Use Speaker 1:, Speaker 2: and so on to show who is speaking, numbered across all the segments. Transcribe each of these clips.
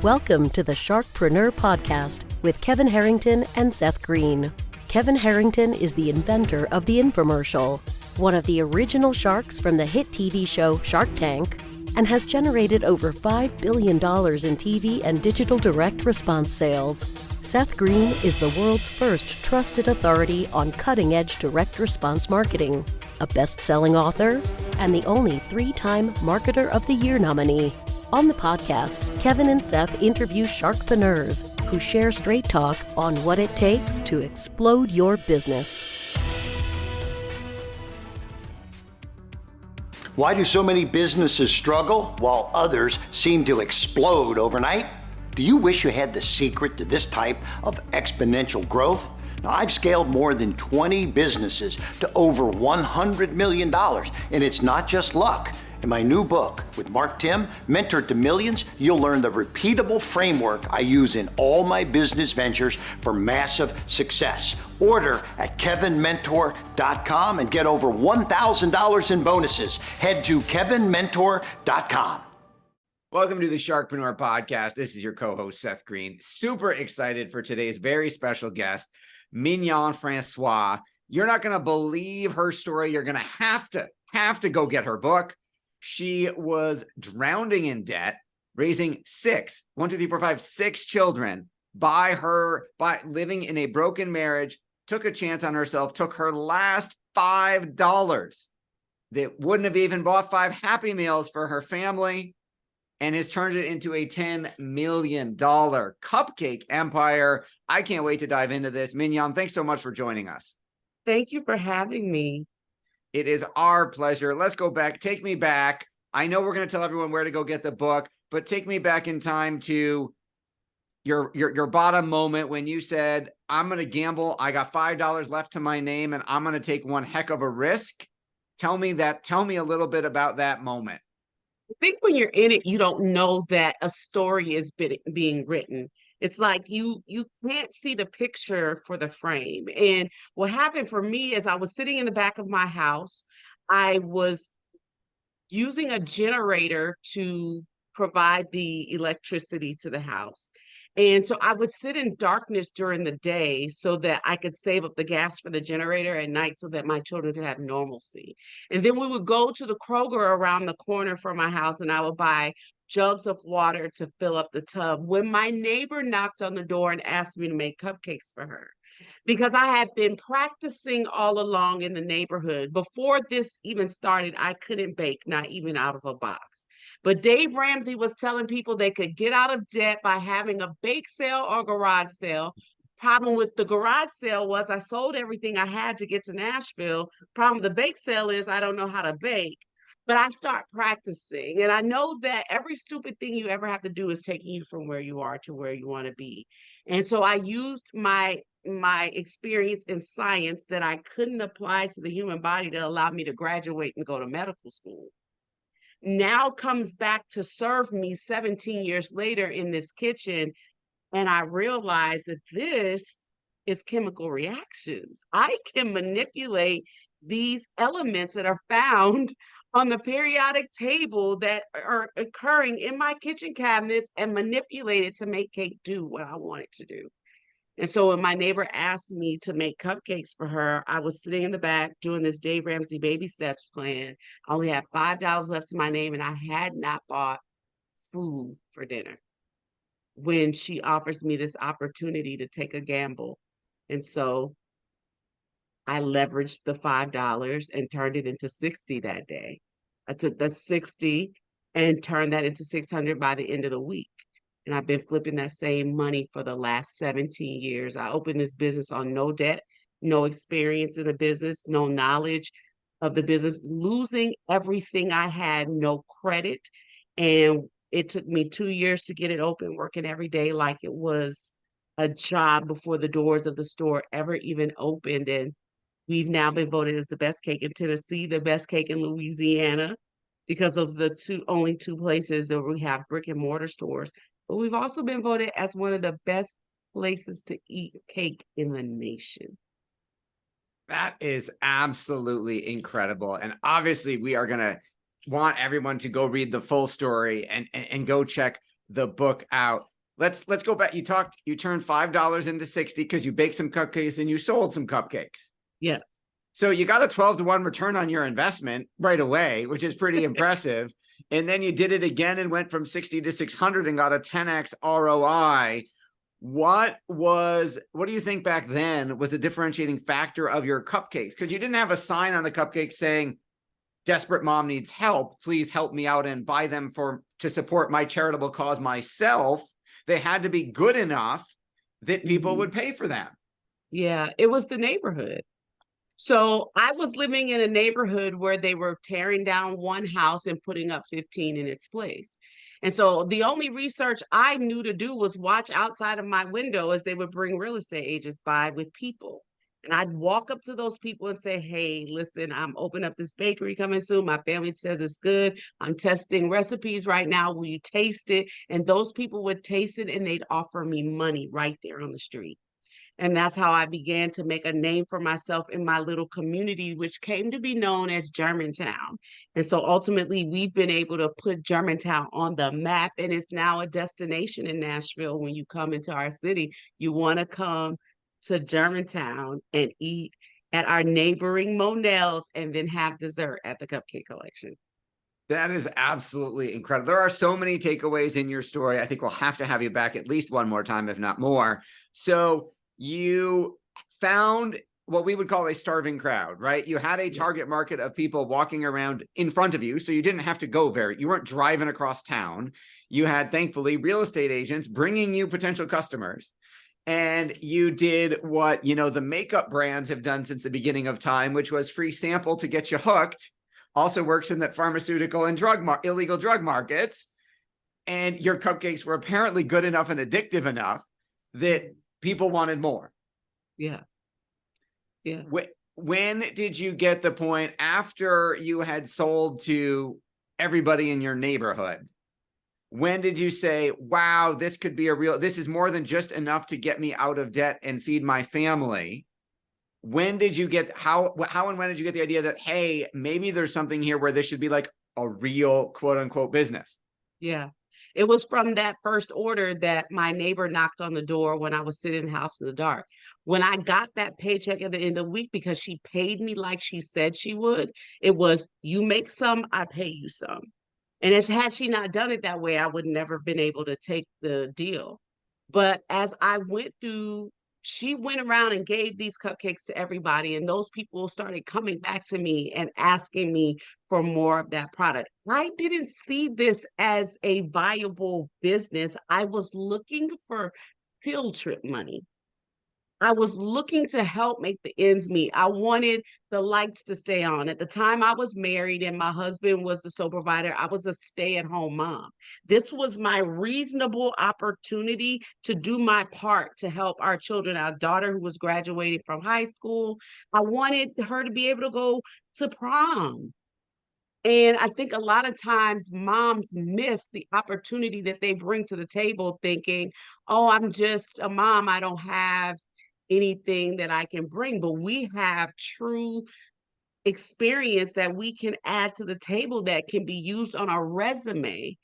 Speaker 1: Welcome to the Sharkpreneur podcast with Kevin Harrington and Seth Greene. Kevin Harrington is the inventor of the infomercial, one of the original sharks from the hit TV show Shark Tank, and has generated over $5 billion in TV and digital direct response sales. Seth Greene is the world's first trusted authority on cutting-edge direct response marketing, a best-selling author, and the only 3-time Marketer of the Year nominee. On the podcast, Kevin and Seth interview sharkpreneurs who share straight talk on what it takes to explode your business.
Speaker 2: Why do so many businesses struggle while others seem to explode overnight? Do you wish you had the secret to this type of exponential growth? Now, I've scaled more than 20 businesses to over $100 million, and it's not just luck. In my new book with Mark Tim, Mentor to Millions, you'll learn the repeatable framework I use in all my business ventures for massive success. Order at kevinmentor.com and get over $1,000 in bonuses. Head to kevinmentor.com.
Speaker 3: Welcome to the Sharkpreneur podcast. This is your co-host, Seth Greene. Super excited for today's very special guest, Mignon François. You're not going to believe her story. You're going to have to go get her book. She was drowning in debt, raising 6 children by living in a broken marriage, took a chance on herself, took her last $5 that wouldn't have even bought 5 Happy Meals for her family, and has turned it into a $10 million cupcake empire. I can't wait to dive into this. Mignon, thanks so much for joining us.
Speaker 4: Thank you for having me.
Speaker 3: It is our pleasure. Let's go back. Take me back. I know we're going to tell everyone where to go get the book, but take me back in time to your bottom moment when you said, I'm going to gamble. I got $5 left to my name, and I'm going to take one heck of a risk. Tell me a little bit about that moment.
Speaker 4: I think when you're in it, you don't know that a story is being written. It's like you can't see the picture for the frame. And what happened for me is I was sitting in the back of my house. I was using a generator to provide the electricity to the house. And so I would sit in darkness during the day so that I could save up the gas for the generator at night so that my children could have normalcy. And then we would go to the Kroger around the corner from my house, and I would buy jugs of water to fill up the tub when my neighbor knocked on the door and asked me to make cupcakes for her. Because I had been practicing all along in the neighborhood. Before this even started, I couldn't bake, not even out of a box. But Dave Ramsey was telling people they could get out of debt by having a bake sale or garage sale. Problem with the garage sale was I sold everything I had to get to Nashville. Problem with the bake sale is I don't know how to bake. But I start practicing, and I know that every stupid thing you ever have to do is taking you from where you are to where you want to be. And so I used my experience in science that I couldn't apply to the human body to allow me to graduate and go to medical school. Now comes back to serve me 17 years later in this kitchen, and I realized that this is chemical reactions. I can manipulate these elements that are found on the periodic table that are occurring in my kitchen cabinets and manipulate it to make cake do what I want it to do. And so when my neighbor asked me to make cupcakes for her, I was sitting in the back doing this Dave Ramsey baby steps plan. I only had $5 left to my name, and I had not bought food for dinner when she offers me this opportunity to take a gamble. And so I leveraged the $5 and turned it into 60 that day. I took the 60 and turned that into 600 by the end of the week. And I've been flipping that same money for the last 17 years. I opened this business on no debt, no experience in the business, no knowledge of the business, losing everything I had, no credit. And it took me 2 years to get it open, working every day like it was a job before the doors of the store ever even opened. And we've now been voted as the best cake in Tennessee, the best cake in Louisiana, because those are the only two places that we have brick and mortar stores. But we've also been voted as one of the best places to eat cake in the nation.
Speaker 3: That is absolutely incredible. And obviously we are going to want everyone to go read the full story and go check the book out. Let's go back. You turned $5 into 60 because you baked some cupcakes and you sold some cupcakes.
Speaker 4: Yeah.
Speaker 3: So you got a 12-to-1 return on your investment right away, which is pretty impressive. And then you did it again and went from 60 to 600 and got a 10x ROI. What do you think back then was the differentiating factor of your cupcakes? Because you didn't have a sign on the cupcake saying, desperate mom needs help, please help me out and buy them to support my charitable cause myself. They had to be good enough that people would pay for them.
Speaker 4: Yeah, it was the neighborhood. So I was living in a neighborhood where they were tearing down one house and putting up 15 in its place. And so the only research I knew to do was watch outside of my window as they would bring real estate agents by with people. And I'd walk up to those people and say, hey, listen, I'm opening up this bakery coming soon. My family says it's good. I'm testing recipes right now. Will you taste it? And those people would taste it and they'd offer me money right there on the street. And that's how I began to make a name for myself in my little community, which came to be known as Germantown. And so ultimately, we've been able to put Germantown on the map, and it's now a destination in Nashville. When you come into our city, you want to come to Germantown and eat at our neighboring Monell's and then have dessert at the Cupcake Collection.
Speaker 3: That is absolutely incredible. There are so many takeaways in your story. I think we'll have to have you back at least one more time, if not more. So you found what we would call a starving crowd, right? You had a target market of people walking around in front of you. So you didn't have to you weren't driving across town. You had, thankfully, real estate agents bringing you potential customers. And you did what, the makeup brands have done since the beginning of time, which was free sample to get you hooked. Also works in the pharmaceutical and illegal drug markets. And your cupcakes were apparently good enough and addictive enough that people wanted more.
Speaker 4: Yeah. Yeah.
Speaker 3: When did you get the point after you had sold to everybody in your neighborhood? When did you say, wow, this is more than just enough to get me out of debt and feed my family? When did you get, how and when did you get the idea that, hey, maybe there's something here where this should be like a real quote unquote business?
Speaker 4: Yeah. It was from that first order that my neighbor knocked on the door when I was sitting in the house in the dark. When I got that paycheck at the end of the week, because she paid me like she said she would, it was, you make some, I pay you some. And had she not done it that way, I would never been able to take the deal. But as I went through, she went around and gave these cupcakes to everybody, and those people started coming back to me and asking me for more of that product. I didn't see this as a viable business. I was looking for field trip money. I was looking to help make the ends meet. I wanted the lights to stay on. At the time I was married and my husband was the sole provider, I was a stay-at-home mom. This was my reasonable opportunity to do my part to help our children. Our daughter, who was graduating from high school, I wanted her to be able to go to prom. And I think a lot of times moms miss the opportunity that they bring to the table thinking, oh, I'm just a mom, I don't have anything that I can bring. But we have true experience that we can add to the table that can be used on our resume,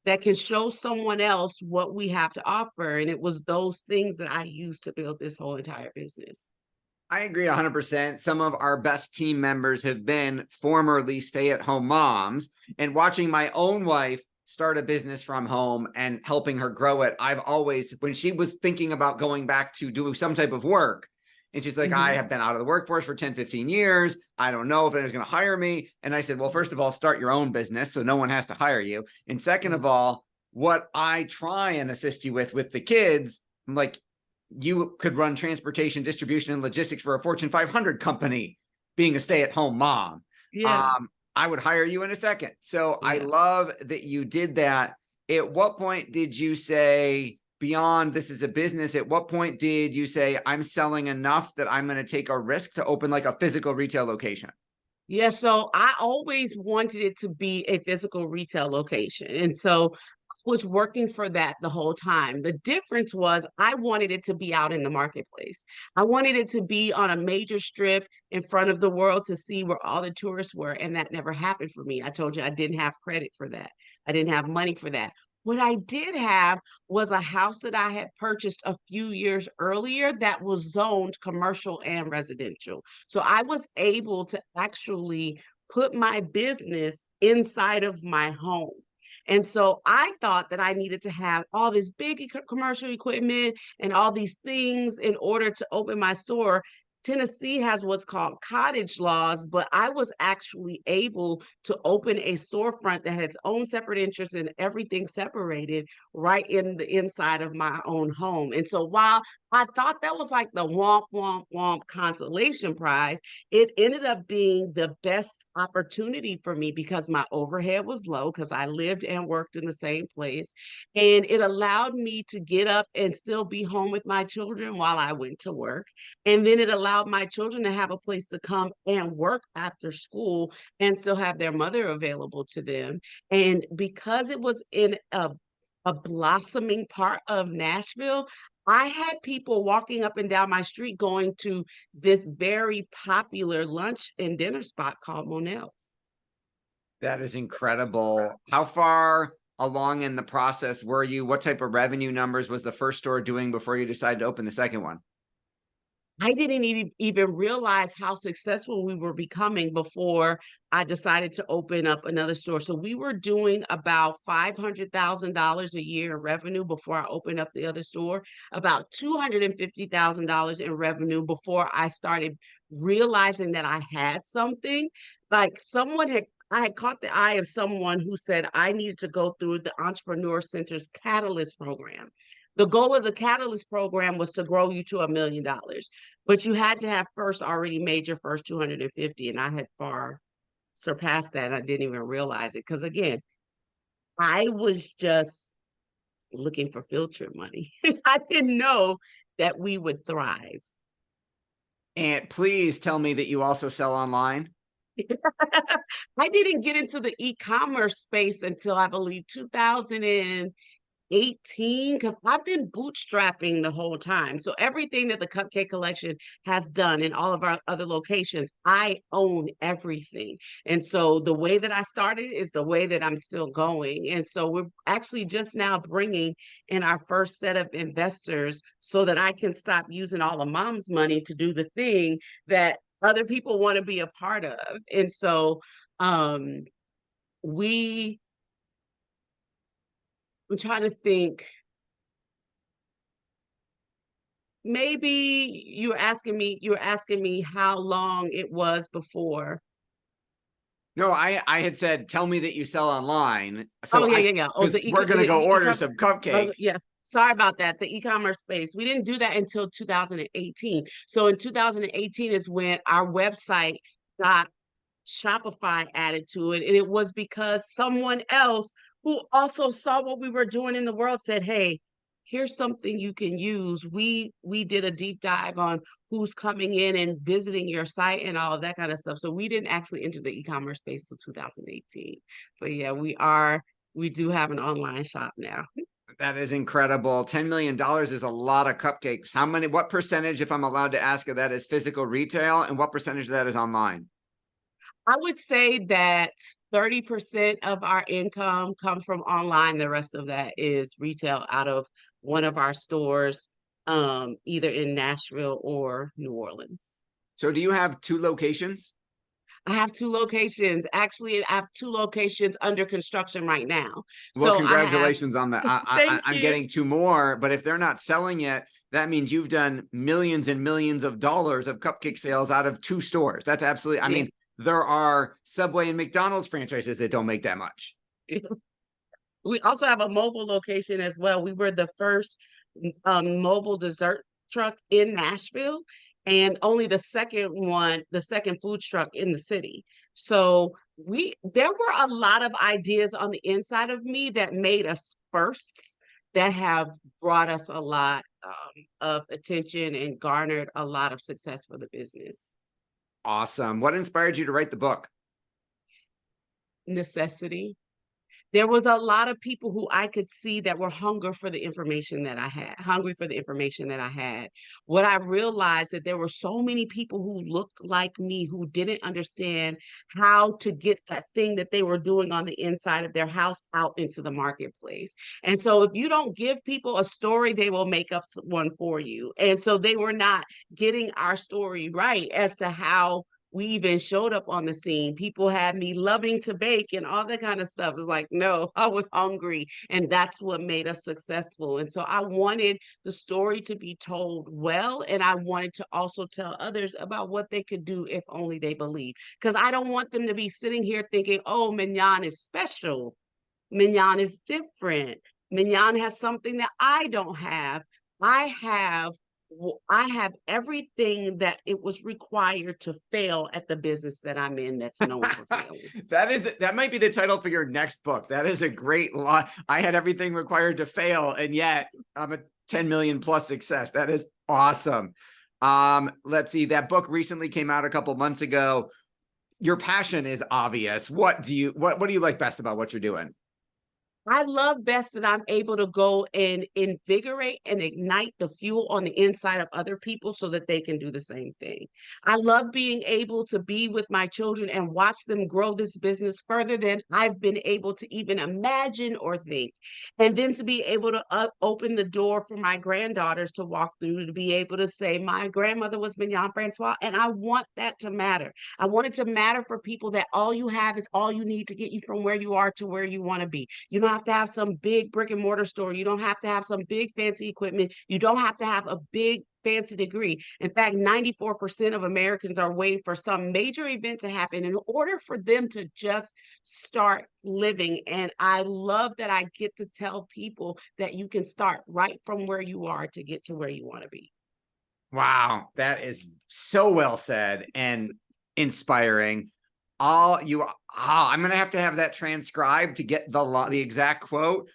Speaker 4: that can show someone else what we have to offer. And it was those things that I used to build this whole entire business.
Speaker 3: I agree 100%. Some of our best team members have been formerly stay-at-home moms, and watching my own wife start a business from home and helping her grow it. I've always, when she was thinking about going back to do some type of work, and she's like, I have been out of the workforce for 10, 15 years. I don't know if anyone's going to hire me. And I said, well, first of all, start your own business so no one has to hire you. And second of all, what I try and assist you with the kids, I'm like, you could run transportation, distribution, and logistics for a Fortune 500 company being a stay-at-home mom.
Speaker 4: Yeah.
Speaker 3: I would hire you in a second. So yeah. I love that you did that. At what point did you say, beyond this is a business, at what point did you say, I'm selling enough that I'm going to take a risk to open like a physical retail location?
Speaker 4: Yeah, so I always wanted it to be a physical retail location. And so was working for that the whole time. The difference was I wanted it to be out in the marketplace. I wanted it to be on a major strip in front of the world to see where all the tourists were. And that never happened for me. I told you I didn't have credit for that. I didn't have money for that. What I did have was a house that I had purchased a few years earlier that was zoned commercial and residential. So I was able to actually put my business inside of my home. And so I thought that I needed to have all this big commercial equipment and all these things in order to open my store. Tennessee has what's called cottage laws, but I was actually able to open a storefront that had its own separate entrance and everything separated right in the inside of my own home. And so while I thought that was like the womp, womp, womp consolation prize, it ended up being the best opportunity for me because my overhead was low because I lived and worked in the same place. And it allowed me to get up and still be home with my children while I went to work. And then it allowed my children to have a place to come and work after school and still have their mother available to them. And because it was in a blossoming part of Nashville, I had people walking up and down my street going to this very popular lunch and dinner spot called Monell's.
Speaker 3: That is incredible. How far along in the process were you? What type of revenue numbers was the first store doing before you decided to open the second one?
Speaker 4: I didn't even realize how successful we were becoming before I decided to open up another store. So we were doing about $500,000 a year in revenue before I opened up the other store, about $250,000 in revenue before I started realizing that I had something. Like I had caught the eye of someone who said I needed to go through the Entrepreneur Center's Catalyst program. The goal of the Catalyst program was to grow you to $1 million, but you had to have first already made your first 250, and I had far surpassed that, and I didn't even realize it because again, I was just looking for field trip money. I didn't know that we would thrive.
Speaker 3: And please tell me that you also sell online.
Speaker 4: I didn't get into the e-commerce space until I believe 2018 because I've been bootstrapping the whole time. So everything that the Cupcake Collection has done in all of our other locations, I own everything. And so the way that I started is the way that I'm still going. And so we're actually just now bringing in our first set of investors so that I can stop using all of mom's money to do the thing that other people want to be a part of. And so we I'm trying to think. Maybe you're asking me how long it was before.
Speaker 3: No, I had said, tell me that you sell online.
Speaker 4: So yeah. Oh,
Speaker 3: we're going to go order some cupcakes.
Speaker 4: Yeah. Sorry about that. The e-commerce space. We didn't do that until 2018. So in 2018 is when our website got Shopify added to it. And it was because someone else who also saw what we were doing in the world said, hey, here's something you can use. We did a deep dive on who's coming in and visiting your site and all of that kind of stuff. So we didn't actually enter the e-commerce space until 2018. But yeah, we do have an online shop now.
Speaker 3: That is incredible. $10 million is a lot of cupcakes. What percentage, if I'm allowed to ask, of that is physical retail, and what percentage of that is online?
Speaker 4: I would say that 30% of our income comes from online. The rest of that is retail out of one of our stores, either in Nashville or New Orleans.
Speaker 3: So do you have 2 locations?
Speaker 4: I have 2 locations. Actually, I have 2 locations under construction right now.
Speaker 3: Well,
Speaker 4: So
Speaker 3: congratulations on that. I'm
Speaker 4: you.
Speaker 3: getting 2 more, but if they're not selling yet, that means you've done millions and millions of dollars of cupcake sales out of 2 stores. That's absolutely, I mean, there are Subway and McDonald's franchises that don't make that much.
Speaker 4: We also have a mobile location as well. We were the first mobile dessert truck in Nashville, and only the second food truck in the city. So there were a lot of ideas on the inside of me that made us firsts that have brought us a lot of attention and garnered a lot of success for the business.
Speaker 3: Awesome. What inspired you to write the book?
Speaker 4: Necessity. there was a lot of people who I could see that were hungry for the information that I had. What I realized that there were so many people who looked like me who didn't understand how to get that thing that they were doing on the inside of their house out into the marketplace. And so if you don't give people a story, they will make up one for you. And so they were not getting our story right as to how we even showed up on the scene. People had me loving to bake and all that kind of stuff. It's like, no, I was hungry. And that's what made us successful. And so I wanted the story to be told well. And I wanted to also tell others about what they could do if only they believe. Because I don't want them to be sitting here thinking, oh, Mignon is special. Mignon is different. Mignon has something that I don't have. I have everything that it was required to fail at the business that I'm in that's known for failing.
Speaker 3: That might be the title for your next book. That is a great line. I had everything required to fail, and yet I'm a 10 million plus success. That is awesome. Let's see. That book recently came out a couple months ago. Your passion is obvious. What do you like best about what you're doing?
Speaker 4: I love best that I'm able to go and invigorate and ignite the fuel on the inside of other people so that they can do the same thing. I love being able to be with my children and watch them grow this business further than I've been able to even imagine or think. And then to be able to open the door for my granddaughters to walk through, to be able to say, my grandmother was Mignon François, and I want that to matter. I want it to matter for people that all you have is all you need to get you from where you are to where you want to be. You don't have to have some big brick and mortar store. You don't have to have some big fancy equipment. You don't have to have a big fancy degree. In fact, 94% of Americans are waiting for some major event to happen in order for them to just start living. And I love that I get to tell people that you can start right from where you are to get to where you want to be.
Speaker 3: Wow, that is so well said and inspiring. I'm gonna have to have that transcribed to get the exact quote.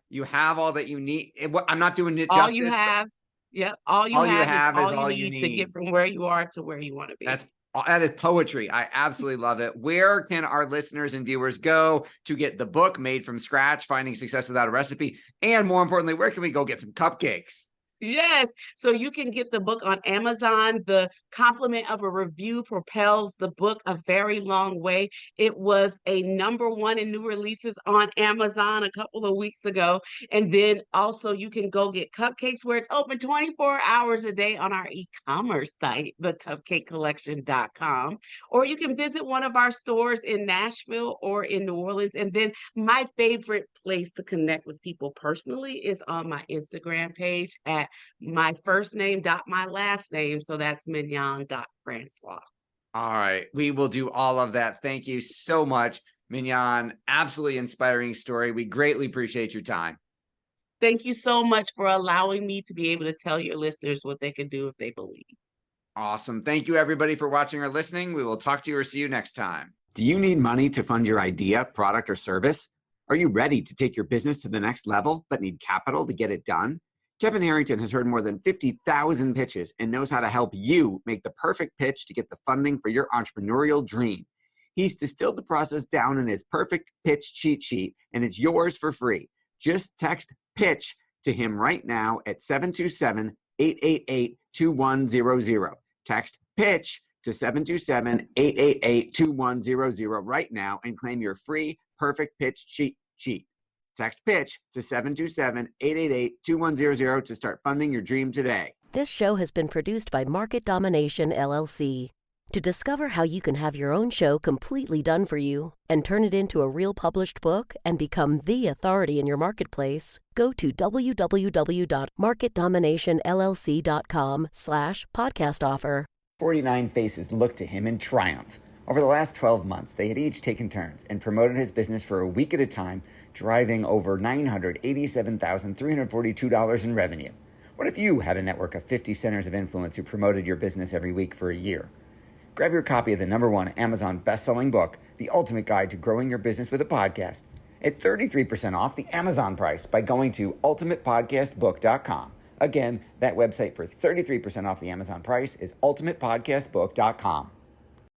Speaker 3: You have all that you need. I'm not doing it
Speaker 4: all
Speaker 3: justice.
Speaker 4: You have, yeah, all you have is all you need to get from where you are to where you want to be.
Speaker 3: That is poetry. I absolutely love it. Where can our listeners and viewers go to get the book Made from Scratch, Finding Success Without a Recipe? And more importantly, where can we go get some cupcakes?
Speaker 4: Yes. So you can get the book on Amazon. The compliment of a review propels the book a very long way. It was a #1 in new releases on Amazon a couple of weeks ago. And then also you can go get cupcakes where it's open 24 hours a day on our e-commerce site, thecupcakecollection.com. Or you can visit one of our stores in Nashville or in New Orleans. And then my favorite place to connect with people personally is on my Instagram page at my first name dot my last name. So that's Mignon.François.
Speaker 3: All right. We will do all of that. Thank you so much, Mignon. Absolutely inspiring story. We greatly appreciate your time.
Speaker 4: Thank you so much for allowing me to be able to tell your listeners what they can do if they believe.
Speaker 3: Awesome. Thank you, everybody, for watching or listening. We will talk to you or see you next time.
Speaker 5: Do you need money to fund your idea, product, or service? Are you ready to take your business to the next level but need capital to get it done? Kevin Harrington has heard more than 50,000 pitches and knows how to help you make the perfect pitch to get the funding for your entrepreneurial dream. He's distilled the process down in his perfect pitch cheat sheet, and it's yours for free. Just text PITCH to him right now at 727-888-2100. Text PITCH to 727-888-2100 right now and claim your free perfect pitch cheat sheet. Text PITCH to 727-888-2100 to start funding your dream today.
Speaker 1: This show has been produced by Market Domination, LLC. To discover how you can have your own show completely done for you and turn it into a real published book and become the authority in your marketplace, go to www.marketdominationllc.com/podcast offer.
Speaker 6: 49 faces looked to him in triumph. Over the last 12 months, they had each taken turns and promoted his business for a week at a time, driving over $987,342 in revenue. What if you had a network of 50 centers of influence who promoted your business every week for a year? Grab your copy of the #1 Amazon best-selling book, The Ultimate Guide to Growing Your Business with a Podcast, at 33% off the Amazon price by going to ultimatepodcastbook.com. Again, that website for 33% off the Amazon price is ultimatepodcastbook.com.